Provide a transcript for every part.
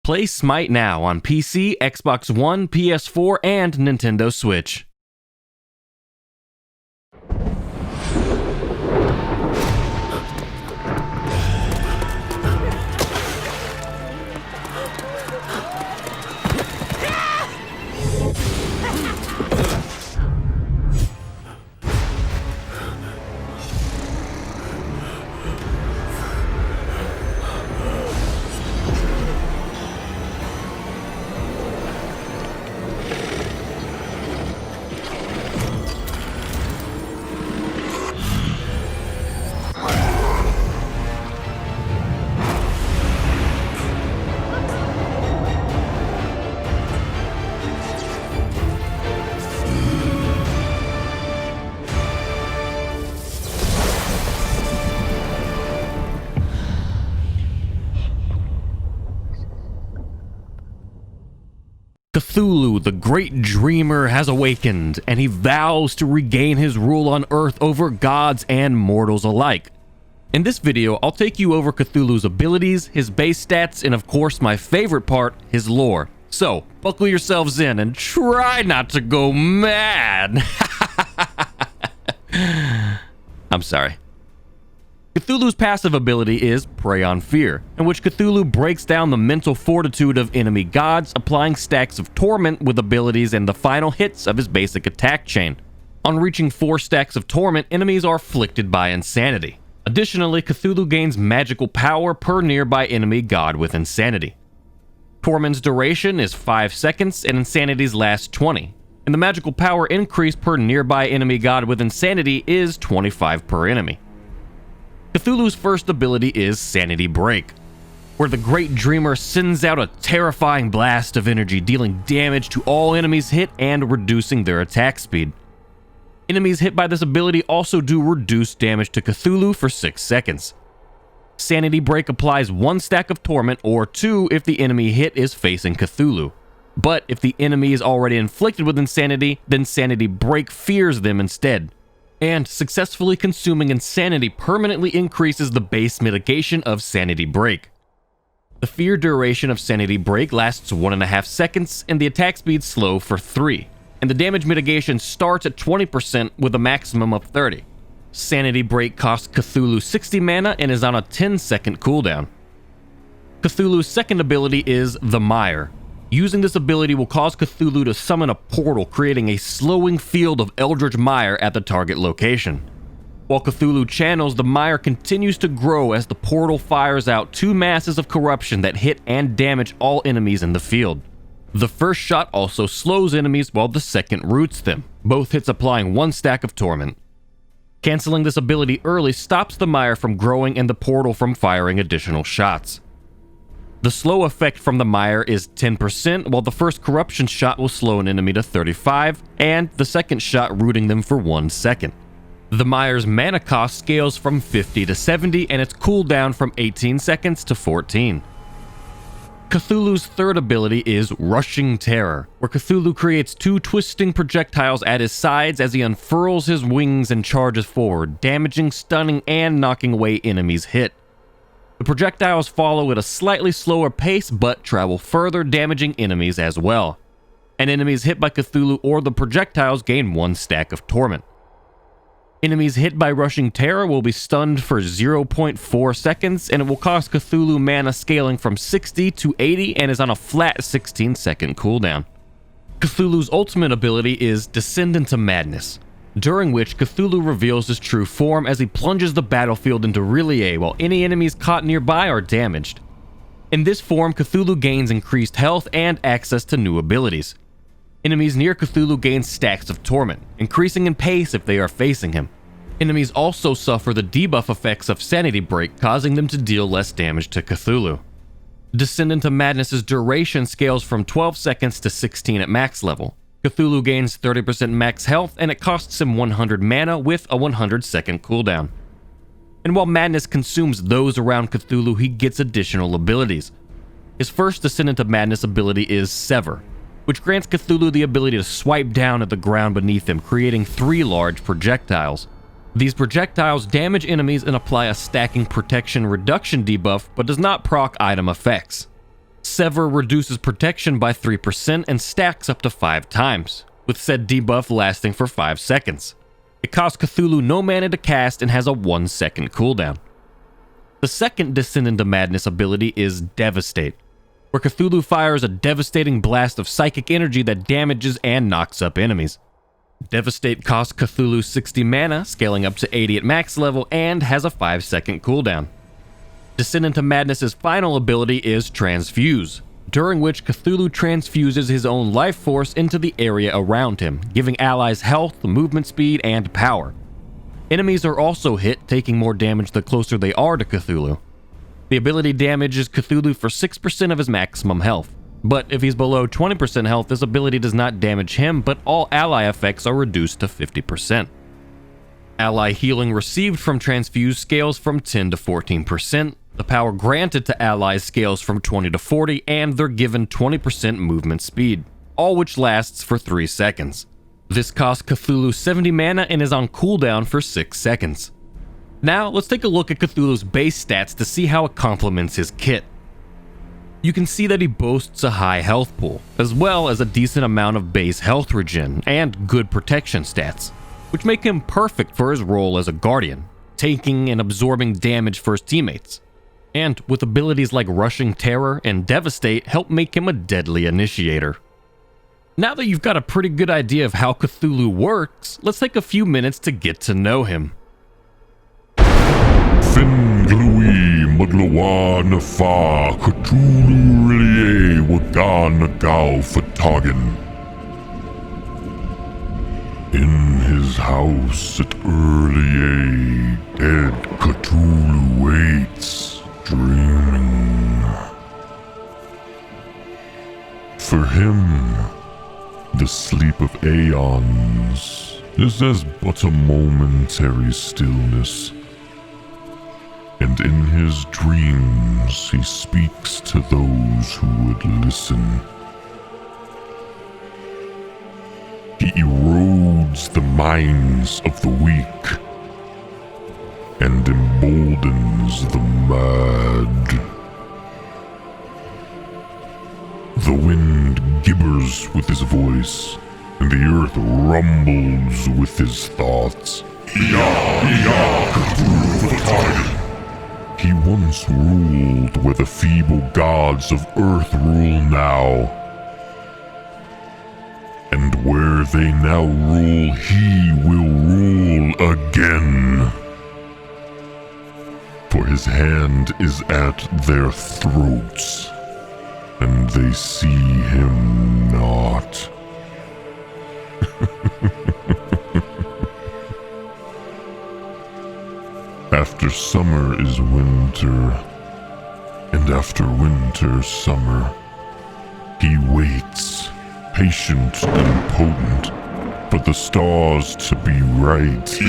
Play Smite now on PC, Xbox One, PS4, and Nintendo Switch. Cthulhu, the great dreamer, has awakened, and he vows to regain his rule on Earth over gods and mortals alike. In this video, I'll take you over Cthulhu's abilities, his base stats, and of course my favorite part, his lore. So, buckle yourselves in and try not to go mad. I'm sorry. Cthulhu's passive ability is Prey on Fear, in which Cthulhu breaks down the mental fortitude of enemy gods, applying stacks of torment with abilities and the final hits of his basic attack chain. On reaching 4 stacks of torment, enemies are afflicted by insanity. Additionally, Cthulhu gains magical power per nearby enemy god with insanity. Torment's duration is 5 seconds and insanity's last 20, and the magical power increase per nearby enemy god with insanity is 25 per enemy. Cthulhu's first ability is Sanity Break, where the Great Dreamer sends out a terrifying blast of energy, dealing damage to all enemies hit and reducing their attack speed. Enemies hit by this ability also do reduced damage to Cthulhu for 6 seconds. Sanity Break applies 1 stack of torment or 2 if the enemy hit is facing Cthulhu. But if the enemy is already inflicted with insanity, then Sanity Break fears them instead. And successfully consuming insanity permanently increases the base mitigation of Sanity Break. The fear duration of Sanity Break lasts 1.5 seconds, and the attack speed slow for 3, and the damage mitigation starts at 20% with a maximum of 30. Sanity Break costs Cthulhu 60 mana and is on a 10-second cooldown. Cthulhu's second ability is The Mire. Using this ability will cause Cthulhu to summon a portal, creating a slowing field of eldritch mire at the target location. While Cthulhu channels, the mire continues to grow as the portal fires out 2 masses of corruption that hit and damage all enemies in the field. The first shot also slows enemies while the second roots them, both hits applying 1 stack of torment. Canceling this ability early stops the mire from growing and the portal from firing additional shots. The slow effect from the mire is 10%, while the first corruption shot will slow an enemy to 35, and the second shot rooting them for 1 second. The mire's mana cost scales from 50 to 70, and its cooldown from 18 seconds to 14. Cthulhu's third ability is Rushing Terror, where Cthulhu creates 2 twisting projectiles at his sides as he unfurls his wings and charges forward, damaging, stunning, and knocking away enemies hit. The projectiles follow at a slightly slower pace, but travel further, damaging enemies as well. And enemies hit by Cthulhu or the projectiles gain 1 stack of torment. Enemies hit by Rushing Terror will be stunned for 0.4 seconds, and it will cost Cthulhu mana scaling from 60 to 80 and is on a flat 16-second cooldown. Cthulhu's ultimate ability is Descend into Madness, during which Cthulhu reveals his true form as he plunges the battlefield into R'lyeh while any enemies caught nearby are damaged. In this form, Cthulhu gains increased health and access to new abilities. Enemies near Cthulhu gain stacks of torment, increasing in pace if they are facing him. Enemies also suffer the debuff effects of Sanity Break, causing them to deal less damage to Cthulhu. Descend into Madness's duration scales from 12 seconds to 16 at max level. Cthulhu gains 30% max health, and it costs him 100 mana with a 100-second cooldown. And while Madness consumes those around Cthulhu, he gets additional abilities. His first Descend into Madness ability is Sever, which grants Cthulhu the ability to swipe down at the ground beneath him, creating 3 large projectiles. These projectiles damage enemies and apply a stacking protection reduction debuff, but does not proc item effects. Sever reduces protection by 3% and stacks up to 5 times, with said debuff lasting for 5 seconds. It costs Cthulhu no mana to cast and has a 1-second cooldown. The second Descend into Madness ability is Devastate, where Cthulhu fires a devastating blast of psychic energy that damages and knocks up enemies. Devastate costs Cthulhu 60 mana, scaling up to 80 at max level, and has a 5-second cooldown. Descend into Madness's final ability is Transfuse, during which Cthulhu transfuses his own life force into the area around him, giving allies health, movement speed, and power. Enemies are also hit, taking more damage the closer they are to Cthulhu. The ability damages Cthulhu for 6% of his maximum health, but if he's below 20% health, this ability does not damage him, but all ally effects are reduced to 50%. Ally healing received from Transfuse scales from 10 to 14%, the power granted to allies scales from 20 to 40, and they're given 20% movement speed, all which lasts for 3 seconds. This costs Cthulhu 70 mana and is on cooldown for 6 seconds. Now, let's take a look at Cthulhu's base stats to see how it complements his kit. You can see that he boasts a high health pool, as well as a decent amount of base health regen and good protection stats, which make him perfect for his role as a guardian, taking and absorbing damage for his teammates. And with abilities like Rushing Terror and Devastate help make him a deadly initiator. Now that you've got a pretty good idea of how Cthulhu works, let's take a few minutes to get to know him. Fin glui muglawa nafa Cthulhu rie wagan gao fatagan. In his house at early dead Cthulhu waits, dreaming. For him, the sleep of aeons is as but a momentary stillness, and in his dreams he speaks to those who would listen. He erodes the minds of the weak and emboldens the mad. The wind gibbers with his voice, and the earth rumbles with his thoughts. He once ruled where the feeble gods of earth rule now, and where they now rule, he will rule again. For his hand is at their throats, and they see him not. After summer is winter, and after winter summer. He waits, patient and potent, for the stars to be right.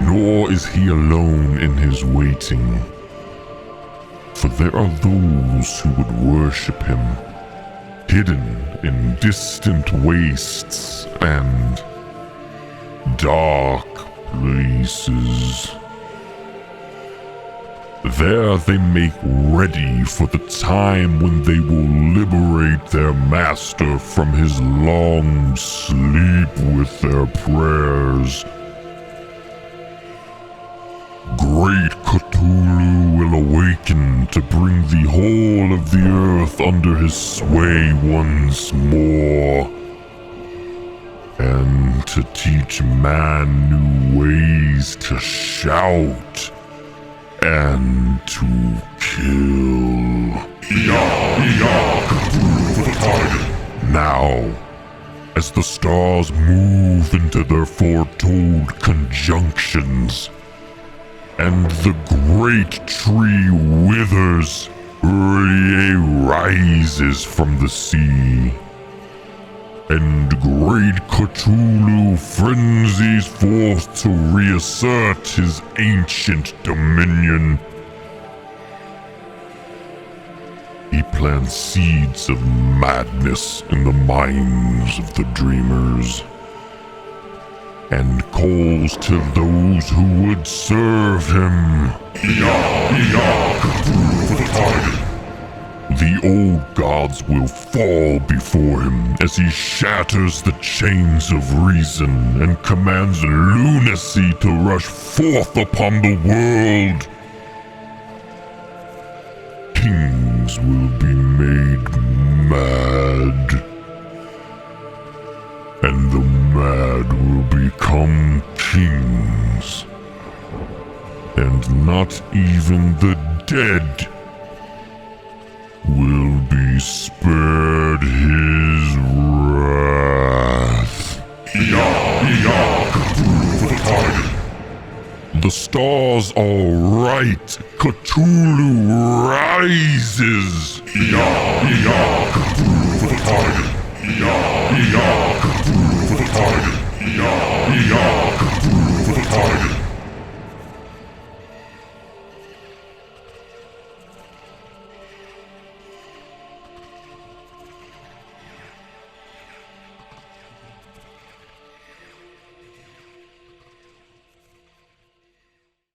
Nor is he alone in his waiting, for there are those who would worship him, hidden in distant wastes and dark places. There they make ready for the time when they will liberate their master from his long sleep with their prayers. Great Cthulhu will awaken to bring the whole of the earth under his sway once more, and to teach man new ways to shout and to kill. Now, as the stars move into their foretold conjunctions, and the great tree withers, Uriye rises from the sea, and great Cthulhu frenzies forth to reassert his ancient dominion. He plants seeds of madness in the minds of the dreamers. and calls to those who would serve him. The old gods will fall before him as he shatters the chains of reason and commands lunacy to rush forth upon the world. Kings will be made mad, and the mad will become kings, and not even the dead will be spared his wrath. The stars are right. Cthulhu rises.